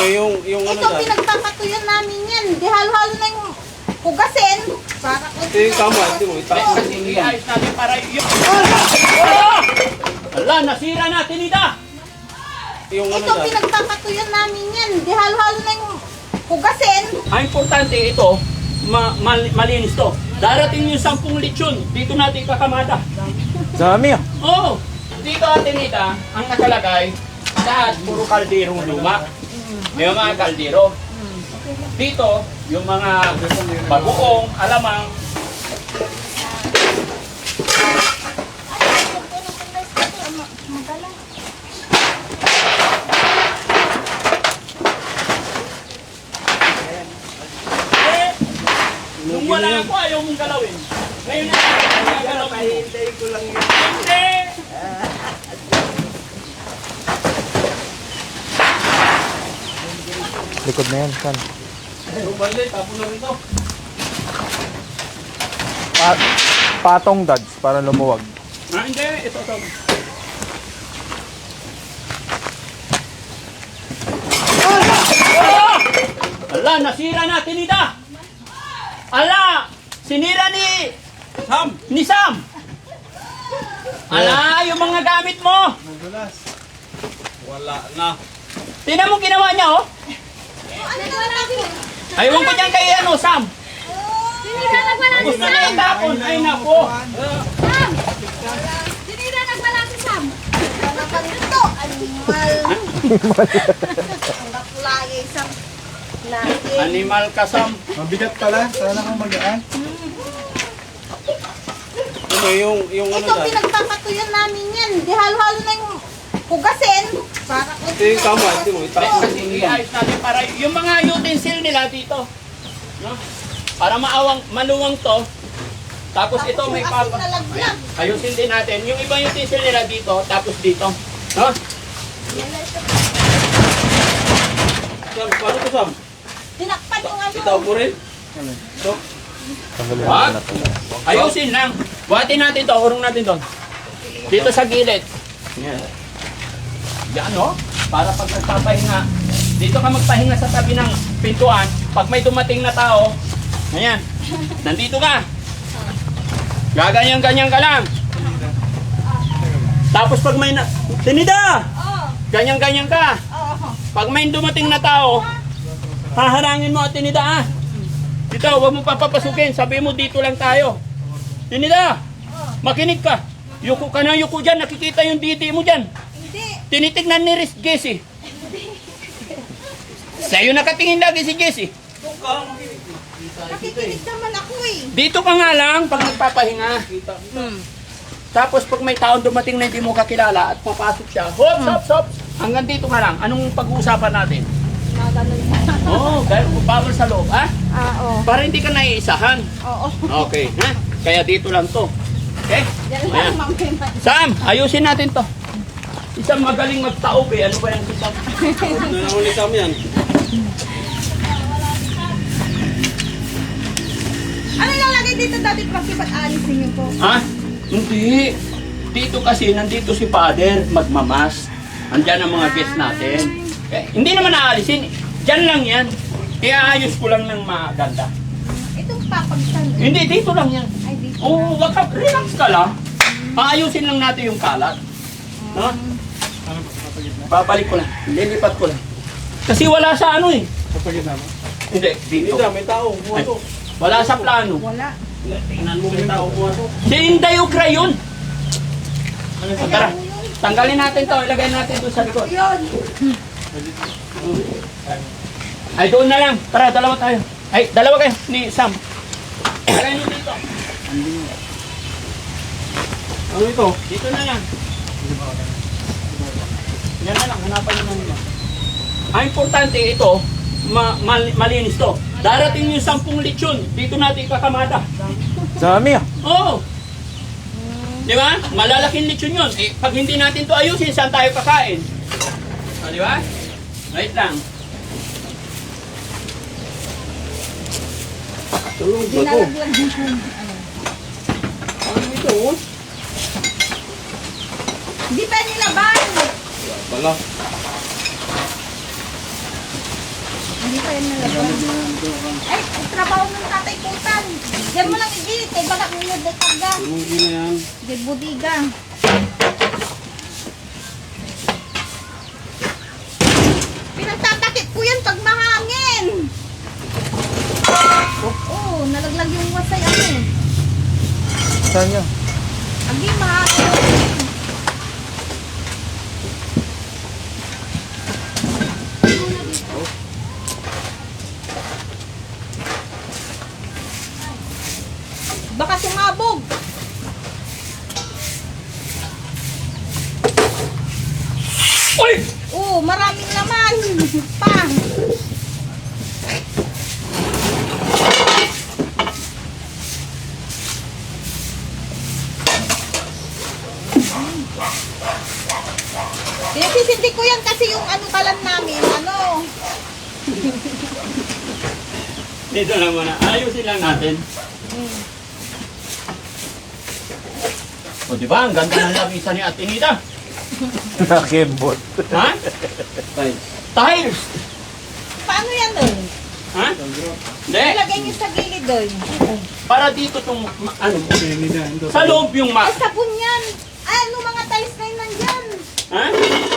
yung ano Ito, dyan. pinagpapatuyan namin yan. Di halo-halo na yung hugasin. Para Yung tama, hindi mo itaas. Iayos natin para yung... Ala, nasira natin ita! Yung ano Ito, dyan. pinagpapatuyan namin yan. Di halo-halo na yung hugasin. Ang importante ito, malinis to. Darating yung 10 lechon, dito natin kakamada. Dami ah. Oo, dito atin ita, ang nakalagay, lahat puro kalderong luma. May mga kaldero. Dito, yung mga bagoong, alamang. Nung wala ako, ayaw mong galawin. Ngayon na ayaw galawin. Pahintayin ko lang yun. Hindi! Likod na yan, San. Bumali, tapo na rin to. Patong dads para lumuwag. Ah, hindi. Ito. Ala, nasira natin ita! Ala! Sinira ni Sam! Ala, yung mga gamit mo! Madulas. Wala na. Tingnan mo ginawa niya, oh! Ano na natin? Aywan ko dyan kay Sam! Sinira nagwala si Gusto niya itapon. Ay, nako! Sam! Sinira nagwala si Sam. Ano pa nito? Animal. Ang kapulay Sam. Lagi. Animal ka, Sam! Mabigat pala. Sana kang magaan. Yung ano Ito, dyan. pinagpapatuyan namin yan. Di halo-halo na yung hugasin. Para Yung tama, hindi mo itaas. Iayos natin para yung mga utensil nila dito. No? Para maluwang to. Tapos ito may asin papa. na laglag. Ayusin din natin. Yung ibang utensil nila dito, tapos dito. No? Sam, paano to Sam? Tinakpan yung ano. Itaw po rin? So, Tanggalin What? natin na to. Ayusin lang. Buhatin natin to, urong natin to. Dito sa gilid. Yan. Yan, no? Para pag nagpapahinga, dito ka magpahinga sa tabi ng pintuan. Pag may dumating na tao, ayan, nandito ka. Gaganyan-ganyan ka lang. Tapos pag may Tinida! Oo. Ganyan-ganyan ka. Oo. Pag may dumating na tao, haharangin mo at Tinida, ah. Dito, huwag mo papapasukin. Sabi mo, dito lang tayo. Tinida, makinig ka. Yuko ka na, yuko dyan. Nakikita yung didi mo dyan. Hindi. Tinitignan ni Jessie. Sa'yo nakatingin lagi si Jessie. Nakikinig naman ako eh. Dito ka nga lang pag nagpapahinga. Tapos pag may taon dumating na hindi mo kakilala at papasok siya, hop. Hanggang dito ka lang. Anong pag-uusapan natin? Mga ganun na. Oo, dahil bawal sa loob, ha? Oo. Para hindi ka naiisahan. Oo. Okay, ha? Kaya dito lang to. Okay? Yan Ayan. lang, mamaya. Sam, ayusin natin to. Isang magaling magtaob eh. Ano ba yung isang? ano na ulit Sam yan? Ano yung lagay dito dati pakipat alisin niyo po? Ha? Hindi. Dito kasi, nandito si Father, magmamas. Andiyan ang mga guests natin. Eh, hindi naman naalisin. Diyan lang yan. Kaya ayos ko lang ng maganda. Itong papagsan. Hindi, dito lang yan. Ay, dito. Oo, wag ka, relax ka lang. Paayusin lang natin yung kalat. No? Babalik ko lang. Lilipat ko lang. Kasi wala sa ano eh. Kapagin naman. Hindi, dito. Hindi, may tao. Buha to. Wala sa plano. Wala. Tingnan mo May tao. Buha to. Si Inday Ukra yun. Tara, tanggalin natin to. Ilagay natin doon sa likod. Yun. Ay, doon na lang. Tara, dalawa tayo. Ay, dalawa kayo ni Sam. Ilagay nyo dito. Ano ito? Dito na lang. Yan na lang, hanapan nyo na nila. Ang importante ito, malinis to. Darating yung 10 lechon, dito natin kakamada. Dami ah. Oo. Di ba? Malalaking lechon yun. Eh, pag hindi natin to ayusin, saan tayo kakain? O, di ba? Wait lang. Tulog ba to? Dinalaglag din po. Ano ito? Hindi pa nilaban. Bala. tayo na laban. Ay, ang trabaho ng tatay Kutan. Diyan mo lang i-gilid. Kaya baka minod na taga. Tumungin na yan. Di budiga. Pinagtatakip ko yan pag mahangin. Oo, nalaglag yung wasay ano eh. Saan niya? Agi, mahangin. Baka sumabog. Uy! Oo, maraming laman. Pa. Sinisindi ko yan kasi yung ano kalan namin, ano. Dito lang muna. Ayusin lang natin. O diba, ang ganda ng labisa ni Ate Nita. Nakembot. Ha? Tay. Tiles! Paano yan doon? Ha? Hindi. Ilagay niyo sa gilid doon. Para dito tong, ano, Okay, nila. sa loob yung Ay, sabon yan. Ay, ano mga tiles na yun nandyan? Ha?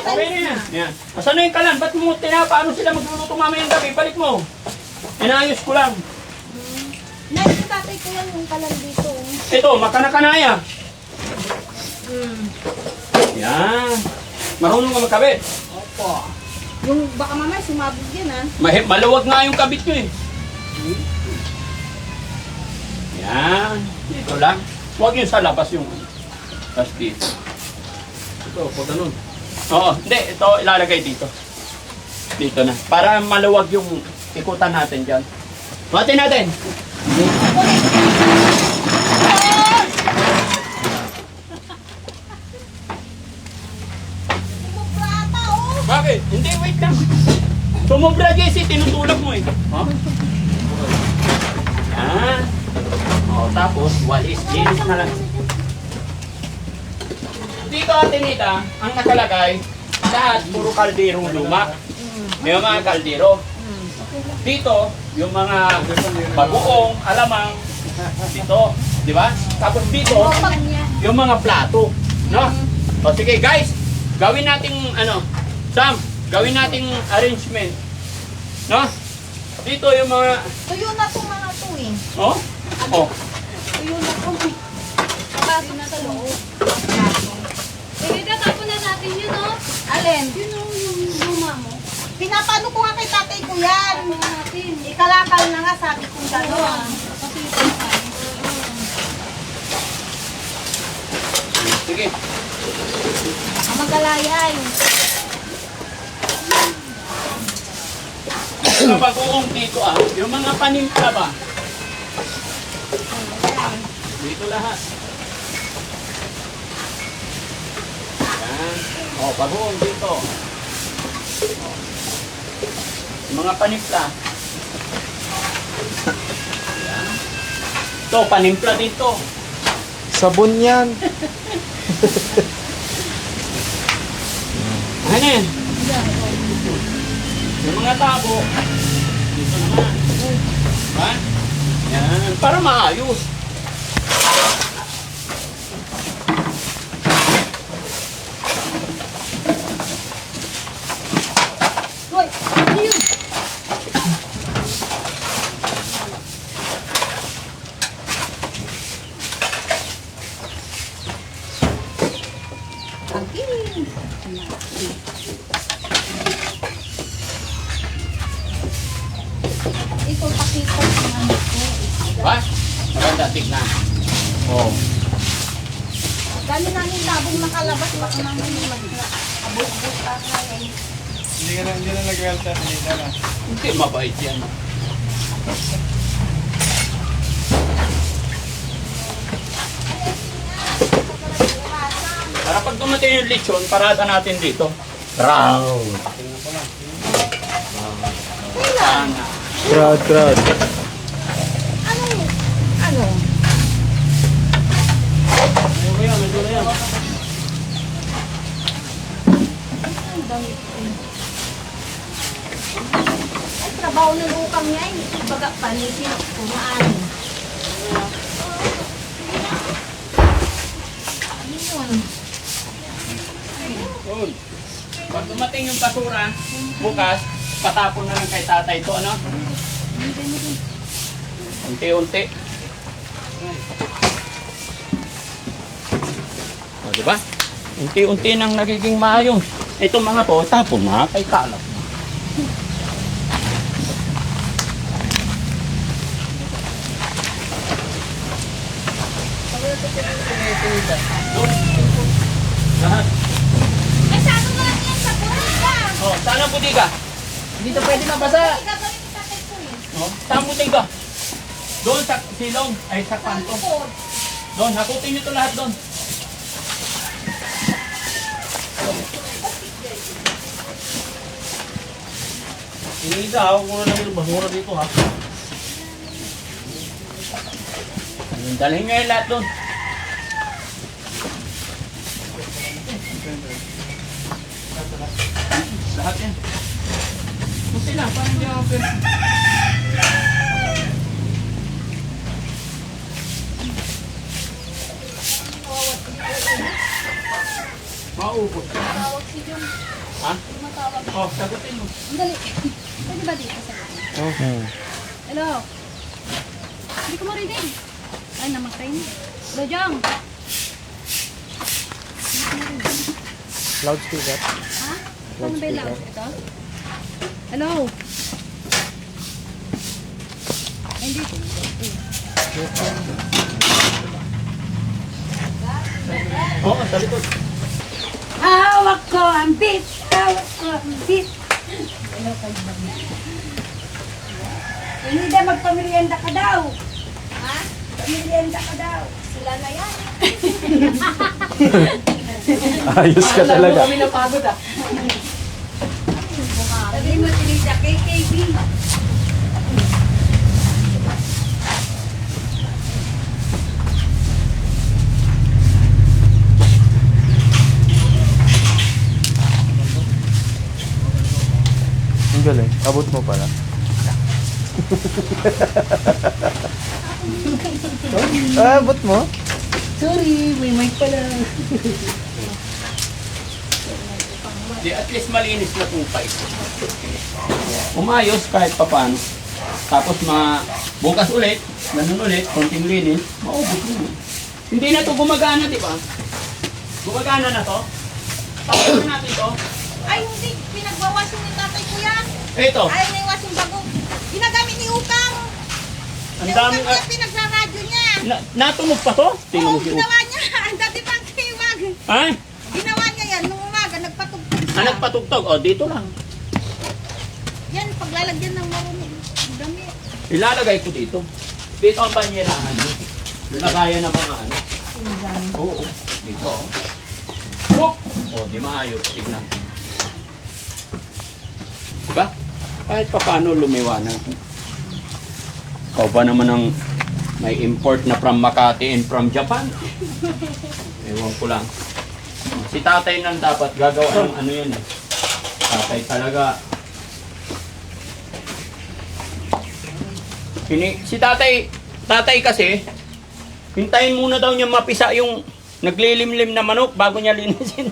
Okay na yan. Yan. Asan na yung kalan? Ba't mo paano sila magluluto mamayang gabi? Balik mo. Inayos ko lang. Nice yung tatay ko yan yung kalan dito. Ito, makana-kanaya. Yan. Marunong ka magkabit. Opo. Yung baka mamaya sumabog yan ah. Maluwag nga yung kabit nyo eh. Yan. Dito lang. Huwag yung sa labas yung tapos dito. Ito, pag ganun. Oo, hindi. Ito ilalagay dito. Dito na. Para maluwag yung ikutan natin dyan. Matin natin. Sumubrata oh. Bakit? Hindi, wait lang. Sumubra, Jessie. Tinutulak mo eh. Oh? Yan. O, tapos, walis. Linis na lang. Dito, Ate Nita, ang nakalagay, lahat puro kalderong luma. May mga kaldero. Dito, yung mga bagoong, alamang, dito, di ba? Tapos dito, Pag niya. yung mga plato, no? O sige guys, gawin nating ano, Sam, gawin nating arrangement. No? Dito yung mga, Tuyo na itong mga to eh. oh? Oh. Tuyo na to. Baso na sa loob. Pwede tapon na natin yun, no? Alin? Yun yung luma mo. Pinapano ko nga kay tatay ko yan. Tapon na natin. Ikalakal na nga sabi kong gano'n. Kasi ito tayo. Sige. Ang magalayay. Yung bagoong dito yung mga panimpla ba? Dito lahat. Yan. O, bagoong dito. O. Yung mga panimpla. Yan. Ito, panimpla dito. Sabon yan. Ano yan? Yung mga tabo. Dito naman. Ba? Yan. Para maayos. Hoy, ano yun? Agin. Ito pakita ng ano ko. Ba? Maganda, tignan. Oh. Dali namin labong nakalabas. Baka namin mag-abot-abot pa ngayon. Hindi na nag-welta sa nila na. Hindi, mabait yan. Para pag dumating yung lechon, parada natin dito. Round. Sana. Crowd, crowd. Ano? Ano? Medyo yan, medyo yan. Ang dami ko. Ay, sabaw ng ukang niya. Baga panitin. Kumaan. Ayun. Yun. Pag dumating yung basura, bukas, patapon na lang kay tatay ito, ano? Unti-unti. O, diba? Unti-unti nang nagiging maayos. Itong mga to, tapon na kay kalap. Lahat. Eh, saan mo lang yan sa buliga? Oh, saan ang budiga? Dito pwede mabasa. Gagawin ko tatay ko eh. Oh, saan budiga? Doon sa silong, ay sa kanto. Doon, hakutin nyo ito lahat doon. Inidaw, kung na yung basura dito ha. Dalhin nyo yung lahat doon. Lahat yan. Kunti lang, parang hindi ako pwede. Maubos. Tawag si Jun. Ha? Matawag. Oh, sagutin mo. Ang dali. Pwede ba dito sa Hello? Hindi ko marinig. Ay, namatay na. Hello, Jong. Loudspeaker. Ha? Ano ba yung loud? Ito? Hello? Hindi. Oo, sa likod. Hawak ko ang beat! Hawak ko ang beat! Hindi na magpamerienda ka daw. Ha? Pamerienda ka daw. Sila na yan. Ayos ka talaga. Kami napagod ah. Sabi mo tinita KKB. Ang galing. Abot mo pala. Abot mo? Sorry, may mic pala. Di, at least malinis na tupay. Umayos kahit papaano. Tapos bukas ulit, ganun ulit, konting linis, maubos mo. Hindi na to gumagana, di ba? Gumagana na to. Tapos na natin to. Ay, hindi. Pinagwawas yung ni tatay ko yan. Ito, Ay, naiwas yung bago. Ginagamit ni Ukang. ang Ni dami. Ukang niya, pinagsaradyo niya. Natunog pa to? Tingnan Oo, mo si ginawa niya. Ang dati pang kiwag. Ay, Ginawa niya yan nung umaga. Nagpatugtog siya. anak patugtog. O, dito lang. Yan, paglalagyan ng marumi. Ang dami. Ilalagay ko dito. Dito ang banyerahan. Lagayan ng mga ano. Oo, dito. Oh, oh, di maayos. Tignan. Diba? Kahit pa paano lumiwanag. Ikaw ba naman ang may import na from Makati and from Japan? Ewan ko lang. Si tatay nang dapat gagawa ng ano yun eh. Tatay talaga. Si tatay kasi, hintayin muna daw niya mapisa yung naglilimlim na manok bago niya linisin.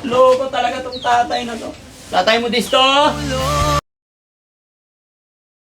Loko talaga tong tatay na to. Tatay mo disto!